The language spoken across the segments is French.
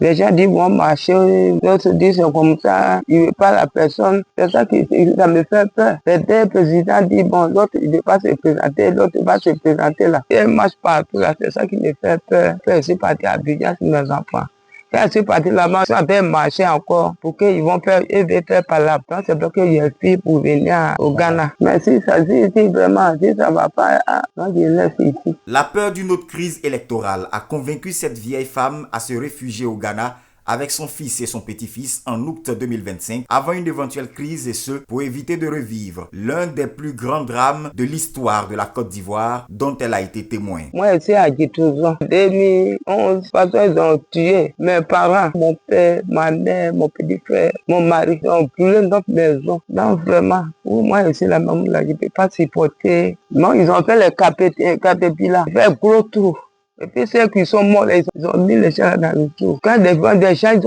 Les gens disent, vont marcher, d'autres disent, c'est comme ça, il ne veut pas la personne. C'est ça qui ça me fait peur. Le président dit, bon, l'autre, il ne veut pas se présenter, l'autre va se présenter là. Il marche partout là, c'est ça qui me fait peur. Je suis parti à Abidjan sur mes enfants. Quand je suis parti là-bas, je vais marcher encore pour qu'ils vont faire, ils vont faire par là. Donc, c'est bloqué, il y a une fille pour venir au Ghana. Mais si ça dit vraiment, si ça ne va pas, donc je laisse ici. La peur d'une autre crise électorale a convaincu cette vieille femme à se réfugier au Ghana avec son fils et son petit-fils en août 2025 avant une éventuelle crise, et ce pour éviter de revivre l'un des plus grands drames de l'histoire de la Côte d'Ivoire dont elle a été témoin. Moi, je suis à Gitouzon. 2011, parce qu'ils ont tué mes parents, mon père, ma mère, mon petit frère, mon mari. Ils ont brûlé notre maison. Donc vraiment, moi, je suis la maman là, je ne peux pas supporter. Non, ils ont fait les capépilats, ils ont fait gros trous. Et puis ceux qui sont morts, ils ont mis les gens dans le trou. Quand des gens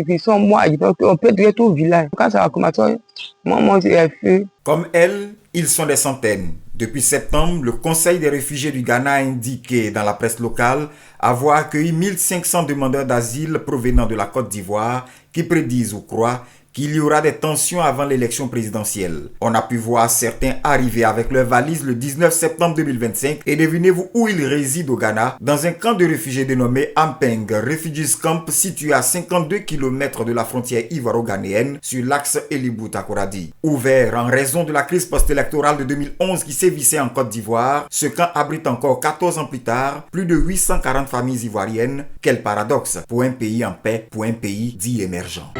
qui sont morts, on peut tuer tout le village. Quand ça va commencer, moi, j'ai fui. Comme elle, ils sont des centaines. Depuis septembre, le Conseil des réfugiés du Ghana a indiqué dans la presse locale avoir accueilli 1500 demandeurs d'asile provenant de la Côte d'Ivoire qui prédisent ou croient qu'il y aura des tensions avant l'élection présidentielle. On a pu voir certains arriver avec leurs valises le 19 septembre 2025 et devinez-vous où ils résident au Ghana? Dans un camp de réfugiés dénommé Ampeng Refugees Camp situé à 52 km de la frontière ivoiro-ghanéenne sur l'axe Elibou-Takoradi. Ouvert en raison de la crise post-électorale de 2011 qui sévissait en Côte d'Ivoire, ce camp abrite encore 14 ans plus tard plus de 840 familles ivoiriennes. Quel paradoxe pour un pays en paix, pour un pays dit émergent.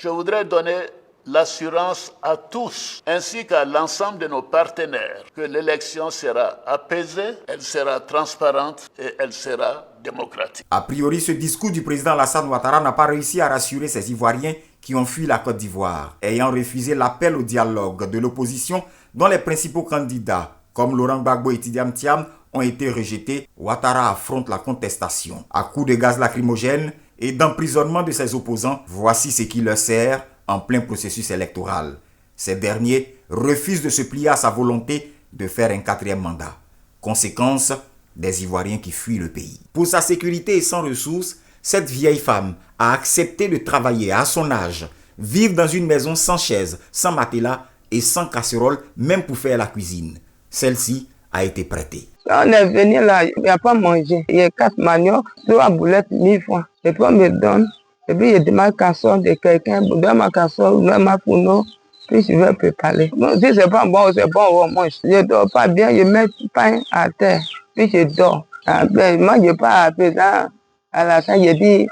Je voudrais donner l'assurance à tous, ainsi qu'à l'ensemble de nos partenaires, que l'élection sera apaisée, elle sera transparente et elle sera démocratique. A priori, ce discours du président Alassane Ouattara n'a pas réussi à rassurer ces Ivoiriens qui ont fui la Côte d'Ivoire, ayant refusé l'appel au dialogue de l'opposition dont les principaux candidats, comme Laurent Gbagbo et Tidiane Thiam, ont été rejetés. Ouattara affronte la contestation. À coups de gaz lacrymogène et d'emprisonnement de ses opposants, voici ce qui leur sert en plein processus électoral. Ces derniers refusent de se plier à sa volonté de faire un 4e mandat. Conséquence, des Ivoiriens qui fuient le pays. Pour sa sécurité et sans ressources, cette vieille femme a accepté de travailler à son âge, vivre dans une maison sans chaise, sans matelas et sans casserole, même pour faire la cuisine. Celle-ci a été prêtée. On est venu là, il n'y a pas mangé. Il y a 4 maniocs, 3 boulettes, 1000 francs. Et puis on me donne. Et puis il demande casserole de quelqu'un, donne ma casserole, donne ma fourneau. Puis je vais préparer. Bon, si c'est pas bon, c'est bon, on mange. Je ne dors pas bien, je mets le pain à terre. Puis je dors. Après, moi, je pars à présent à la fin, je dis,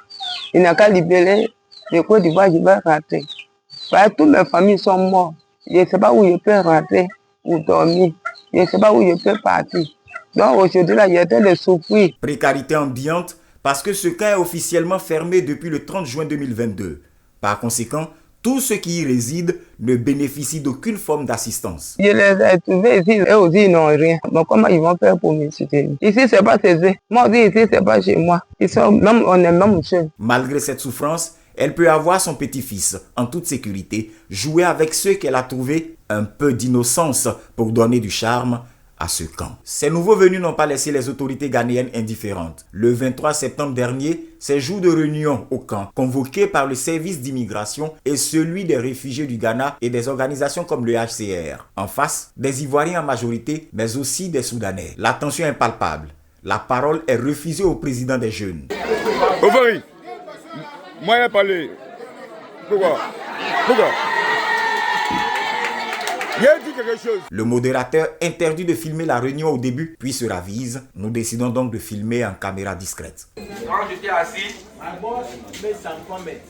il n'a qu'à libérer le Côte d'Ivoire, je vais rentrer. Parce que toutes mes familles sont mortes. Je ne sais pas où je peux rentrer ou dormir. Je ne sais pas où je peux partir. Donc aujourd'hui, là, il y a de souffrir. Précarité ambiante parce que ce camp est officiellement fermé depuis le 30 juin 2022. Par conséquent, tous ceux qui y résident ne bénéficient d'aucune forme d'assistance. Je les ai trouvés ici, eux aussi, ils n'ont rien. Donc comment ils vont faire pour me soutenir? Ici, c'est pas chez eux. Moi aussi, ici, c'est pas chez moi. Ils sont même, on est même seuls. Malgré cette souffrance, elle peut avoir son petit-fils, en toute sécurité, jouer avec ceux qu'elle a trouvés un peu d'innocence pour donner du charme à ce camp. Ces nouveaux venus n'ont pas laissé les autorités ghanéennes indifférentes. Le 23 septembre dernier, ces jours de réunion au camp, convoqués par le service d'immigration et celui des réfugiés du Ghana et des organisations comme le HCR. En face, des Ivoiriens en majorité, mais aussi des Soudanais. La tension est palpable. La parole est refusée au président des jeunes. Ovary, moi j'ai parlé. Pourquoi? Dit quelque chose. Le modérateur interdit de filmer la réunion au début, puis se ravise. Nous décidons donc de filmer en caméra discrète. Quand j'étais assis, my boss made some comments.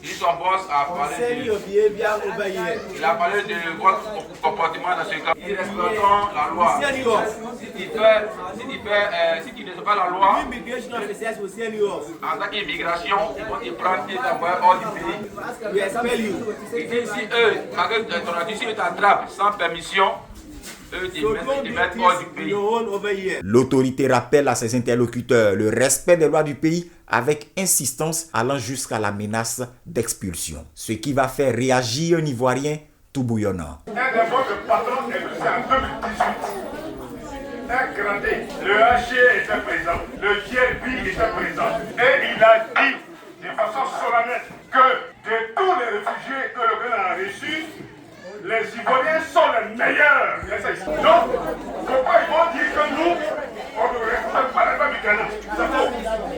son boss a parlé Concerning your behavior over here. il a parlé de votre comportement dans ce cas. Ils respecteront la loi. Send you off. Si tu ne sais pas la loi, Immigration officers will send you off. en tant qu'immigration, ils vont te prendre et t'envoyer hors du pays. We expel you. Et si eux, malgré ton addition, ils t'attrapent sans permission, eux, ils So te don't mettent do hors du this pays. your own over here. L'autorité rappelle à ses interlocuteurs le respect des lois du pays avec insistance allant jusqu'à la menace d'expulsion. Ce qui va faire réagir un Ivoirien tout bouillonnant. Un de votre patron est venu à 2018, un gradé, le HG était présent, le JLB était présent, et il a dit de façon solennelle que de tous les réfugiés que le Ghana a reçus, les Ivoiriens sont les meilleurs. Donc, pourquoi ils vont dire que nous, on ne respecte pas les femmes du Ghana? C'est faux.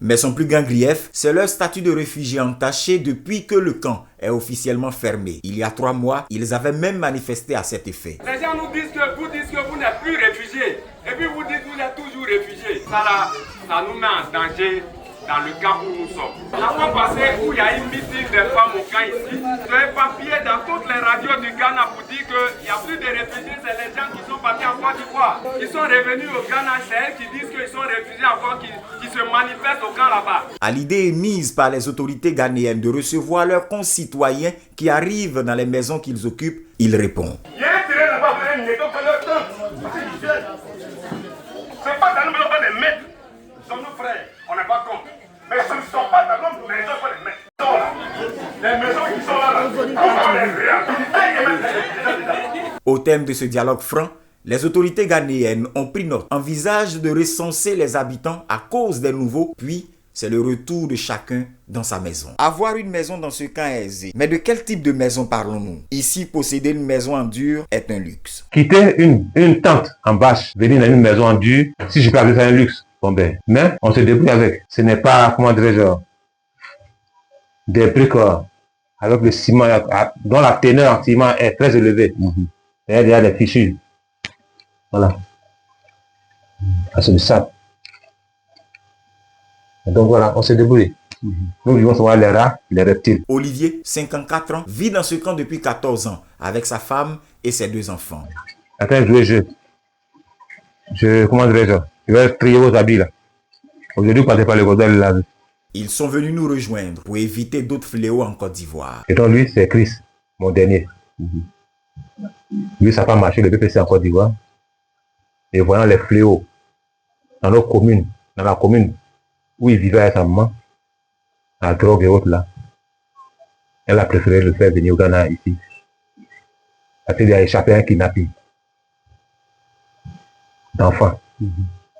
Mais son plus grand grief, c'est leur statut de réfugié entaché depuis que le camp est officiellement fermé. Il y a 3 mois, ils avaient même manifesté à cet effet. Les gens nous disent que vous n'êtes plus réfugiés. Et puis vous dites que vous êtes toujours réfugiés. Ça nous met en danger dans le camp où nous sommes. La fois passée où il y a une meeting des femmes au camp ici, j'ai papier dans toutes les radios du Ghana pour dire qu'il n'y a plus de réfugiés, c'est les gens qui sont partis en Côte d'Ivoire. Ils sont revenus au Ghana, c'est elles qui disent qu'ils sont réfugiés encore, qui se manifestent au camp là-bas. À l'idée émise par les autorités ghanéennes de recevoir leurs concitoyens qui arrivent dans les maisons qu'ils occupent, il répond. Il y a un terrain là-bas, vous avez une maison pour leur temps. C'est pas dans nos maisons les mettre. Nous sommes nos frères, on n'est pas contre. Mais ce ne sont pas dans nos maisons pour les mettre. Les maisons qui sont là, on va les réhabiliter et mettre. Au thème de ce dialogue franc, les autorités ghanéennes ont pris note, envisagent de recenser les habitants à cause des nouveaux, puis c'est le retour de chacun dans sa maison. Avoir une maison dans ce camp est aisé. Mais de quel type de maison parlons-nous? Ici, posséder une maison en dur est un luxe. Quitter une tente en bâche, venir dans une maison en dur, si je peux appeler ça un luxe, bon ben, mais on se débrouille avec. Ce n'est pas, comment dirais-je, des briques avec le ciment, dont la teneur en ciment est très élevée. Il y a des fissures. Voilà. C'est du sable. Et donc voilà, on se débrouille. Nous vivons souvent les rats, les reptiles. Olivier, 54 ans, vit dans ce camp depuis 14 ans avec sa femme et ses 2 enfants. Attends, comment dirais-je, je vais trier vos habits là. Aujourd'hui, vous passez par le cordel là. Ils sont venus nous rejoindre pour éviter d'autres fléaux en Côte d'Ivoire. Et donc lui, c'est Chris, mon dernier. Lui, ça n'a pas marché, le PPC en Côte d'Ivoire. Et voyant les fléaux dans nos communes, dans la commune où il vivait avec sa maman, la drogue et autres là, elle a préféré le faire venir au Ghana ici. Parce qu'il a échappé à un kidnapping d'enfants.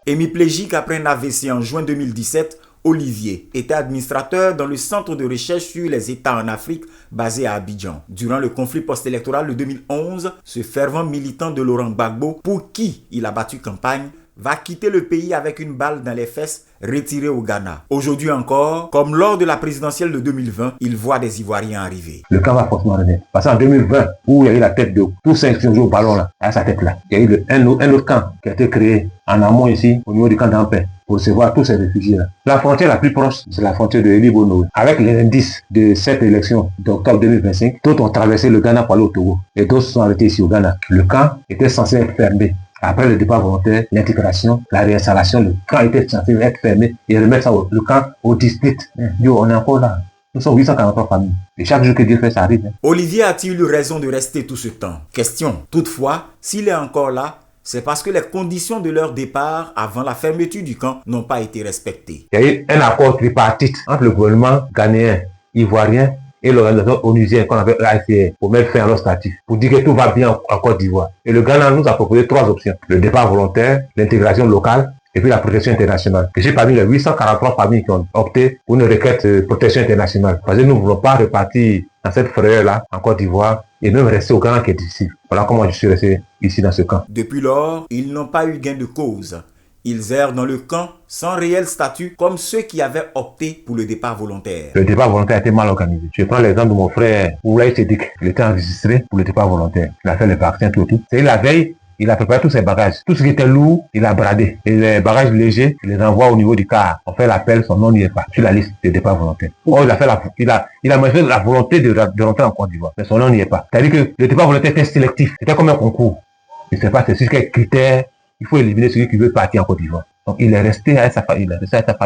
Hémiplégique après un AVC en juin 2017, Olivier était administrateur dans le centre de recherche sur les États en Afrique basé à Abidjan. Durant le conflit post-électoral de 2011, ce fervent militant de Laurent Gbagbo, pour qui il a battu campagne, va quitter le pays avec une balle dans les fesses, retiré au Ghana. Aujourd'hui encore, comme lors de la présidentielle de 2020, il voit des Ivoiriens arriver. Le camp va forcément renaître. Parce qu'en 2020, où il y a eu la tête de tous ceux qui sont joués au ballon là, à sa tête là, il y a eu un autre camp qui a été créé en amont ici, au niveau du camp d'Ampé, pour recevoir tous ces réfugiés là. La frontière la plus proche, c'est la frontière de Eli Bono. Avec les indices de cette élection d'octobre 2025, d'autres ont traversé le Ghana pour aller au Togo. Et d'autres sont arrêtés ici au Ghana. Le camp était censé être fermé. Après le départ volontaire, l'intégration, la réinstallation, le camp était censé être fermé et remettre ça le camp au district. Yo, on est encore là. Nous sommes 843 familles. Et chaque jour que Dieu fait, ça arrive. Olivier a-t-il eu raison de rester tout ce temps? Question. Toutefois, s'il est encore là, c'est parce que les conditions de leur départ avant la fermeture du camp n'ont pas été respectées. Il y a eu un accord tripartite entre le gouvernement ghanéen, ivoirien et l'organisation onusienne qu'on appelle l'AICR pour mettre fin à leur statut, pour dire que tout va bien en Côte d'Ivoire. Et le Ghana nous a proposé 3 options. Le départ volontaire, l'intégration locale et puis la protection internationale. Et j'ai parmi les 843 familles qui ont opté pour une requête de protection internationale. Parce que nous ne voulons pas repartir dans cette frayeur-là en Côte d'Ivoire et même rester au Ghana qui est difficile. Voilà comment je suis resté ici dans ce camp. Depuis lors, ils n'ont pas eu gain de cause. Ils errent dans le camp sans réel statut comme ceux qui avaient opté pour le départ volontaire. Le départ volontaire a été mal organisé. Je prends l'exemple de mon frère Oulaï Sédik. Il était enregistré pour le départ volontaire. Il a fait les vaccins, tout. C'est la veille, il a préparé tous ses bagages. Tout ce qui était lourd, il a bradé. Et les bagages légers, il les envoie au niveau du car. On fait l'appel, son nom n'y est pas sur la liste de départ volontaire. Or, il a manifesté la volonté de rentrer en Côte d'Ivoire. Mais son nom n'y est pas. C'est-à-dire que le départ volontaire était sélectif. C'était comme un concours. Je ne sais pas, c'est sur quel critère il faut éliminer celui qui veut partir en Côte d'Ivoire. Donc il est resté avec sa famille,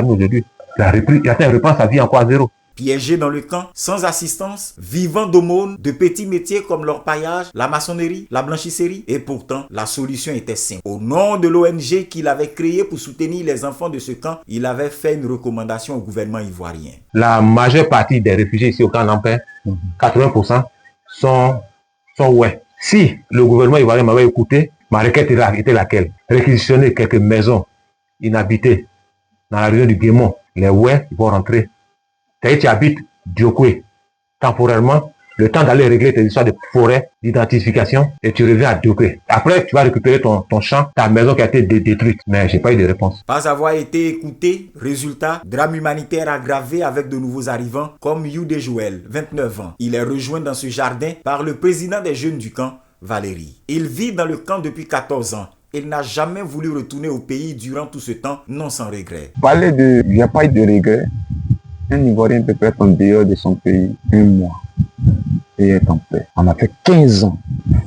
aujourd'hui. Il a reprend sa vie encore à zéro. Piégés dans le camp, sans assistance, vivant d'aumônes, de petits métiers comme l'orpaillage, la maçonnerie, la blanchisserie. Et pourtant, la solution était simple. Au nom de l'ONG qu'il avait créée pour soutenir les enfants de ce camp, il avait fait une recommandation au gouvernement ivoirien. La majeure partie des réfugiés ici au camp d'Ampé, 80%, sont ouais. Si le gouvernement ivoirien m'avait écouté, Ma requête était laquelle? Réquisitionner quelques maisons inhabitées dans la région du Guémont. Les ouais, ils vont rentrer. Tu habites Diokwe temporairement, le temps d'aller régler tes histoires de forêt, d'identification, et tu reviens à Diokwe. Après, tu vas récupérer ton champ, ta maison qui a été détruite. Mais j'ai pas eu de réponse. Pas avoir été écouté, résultat, drame humanitaire aggravé avec de nouveaux arrivants comme Youdé Joël, 29 ans. Il est rejoint dans ce jardin par le président des jeunes du camp, Valérie. Il vit dans le camp depuis 14 ans. Il n'a jamais voulu retourner au pays durant tout ce temps, non sans regret. Parler de... Il n'y a pas eu de regret. Un Ivoirien peut être en dehors de son pays 1 mois et être en paix. On a fait 15 ans.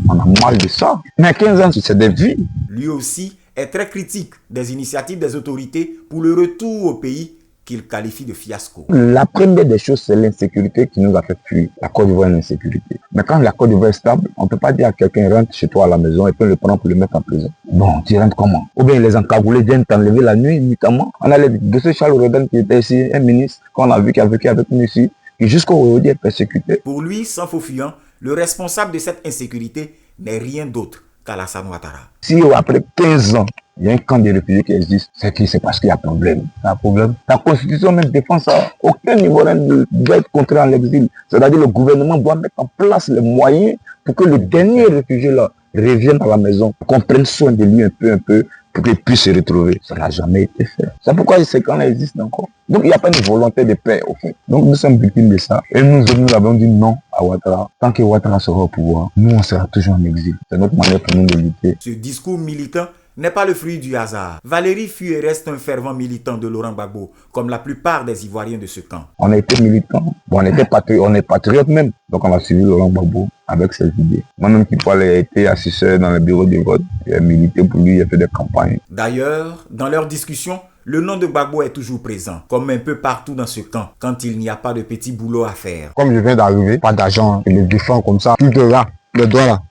On a mal de ça. Mais 15 ans, c'est des vies. Lui aussi est très critique des initiatives des autorités pour le retour au pays qu'il qualifie de fiasco. La première des choses, c'est l'insécurité qui nous a fait fuir. La Côte d'Ivoire est une insécurité. Mais quand la Côte d'Ivoire est stable, on ne peut pas dire à quelqu'un rentre chez toi à la maison et puis le prendre pour le mettre en prison. Bon, tu rentres comment? Ou bien les encagoulés viennent t'enlever la nuit uniquement. On a les dossiers Charles Rodin qui était ici, un ministre qu'on a vu qui a vécu avec nous ici, qui jusqu'au aujourd'hui est persécuté. Pour lui, sans faux fuyant, le responsable de cette insécurité n'est rien d'autre qu'Alassane Ouattara. Si après 15 ans, il y a un camp de réfugiés qui existe, c'est parce qu'il y a problème. Il y a un problème. La Constitution même défend ça. Aucun Ivoirien ne doit être contraint à l'exil. C'est-à-dire que le gouvernement doit mettre en place les moyens pour que le dernier réfugié là revienne à la maison, qu'on prenne soin de lui un peu, pour qu'il puisse se retrouver. Ça n'a jamais été fait. C'est pourquoi ces camps-là existent encore. Donc il n'y a pas une volonté de paix au fait. Donc nous sommes victimes de ça. Et nous avons dit non à Ouattara. Tant que Ouattara sera au pouvoir, nous on sera toujours en exil. C'est notre manière pour nous de lutter. Ce discours militant n'est pas le fruit du hasard. Valérie fut et reste un fervent militant de Laurent Gbagbo, comme la plupart des Ivoiriens de ce camp. On a été militants, on est patriotes même. Donc on a suivi Laurent Gbagbo avec ses idées. Moi-même qui parlais, a été assesseur dans le bureau de vote. Il a milité pour lui, il a fait des campagnes. D'ailleurs, dans leurs discussions, le nom de Gbagbo est toujours présent, comme un peu partout dans ce camp, quand il n'y a pas de petit boulot à faire. Comme je viens d'arriver, pas d'argent, il le défend comme ça. Tout est là, le doigt là,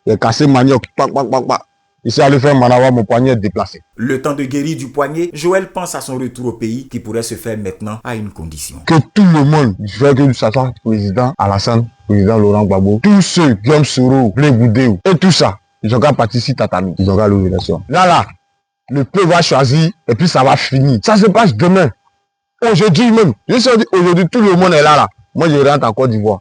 il est cassé manioc, pac. Ici, aller faire Manawa, mon poignet est déplacé. Le temps de guérir du poignet, Joël pense à son retour au pays qui pourrait se faire maintenant à une condition. Que tout le monde, je veux que ça soit président Alassane, président Laurent Gbagbo, tous ceux, Guillaume Soro, Blé Goudéou, et tout ça, ils ont qu'à participer Tatami, ils ont qu'à l'ouverture. Là, le peuple va choisir et puis ça va finir. Ça se passe demain. Aujourd'hui même, je sais aujourd'hui, tout le monde est là. Moi, je rentre en Côte d'Ivoire.